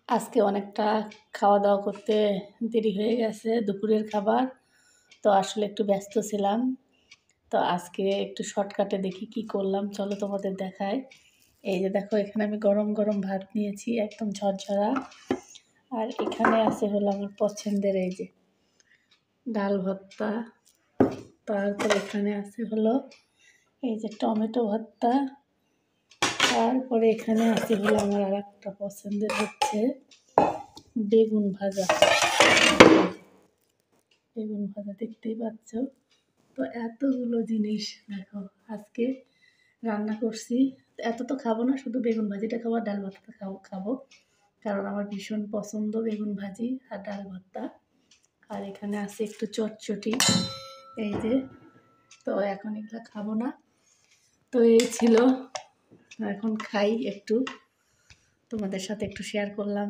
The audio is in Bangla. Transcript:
আজকে অনেকটা খাওয়া দাওয়া করতে দেরি হয়ে গেছে, দুপুরের খাবার। তো আসলে একটু ব্যস্ত ছিলাম। তো আজকে একটু শর্টকাটে দেখি কি করলাম, চলো তোমাদের দেখাই। এই যে দেখো, এখানে আমি গরম গরম ভাত নিয়েছি, একদম ঝরঝরা। আর এখানে আছে হলো আমার পছন্দের এই যে ডাল ভর্তা। তারপর এখানে আছে হলো এই যে টমেটো ভর্তা। তারপরে এখানে আছে হলো আমার আর একটা পছন্দের হচ্ছে বেগুন ভাজা। বেগুন ভাজা দেখতেই পাচ্ছ। তো এতগুলো জিনিস দেখো আজকে রান্না করছি। এত তো খাবো না, শুধু বেগুন ভাজিটা খাবো আর ডাল ভর্তা খাবো, কারণ আমার ভীষণ পছন্দ বেগুন ভাজি আর ডাল ভর্তা। আর এখানে আছে একটু চটচটি, এই যে। তো এখন এগুলো খাবো না। তো এই ছিল, এখন খাই একটু, তোমাদের সাথে একটু শেয়ার করলাম।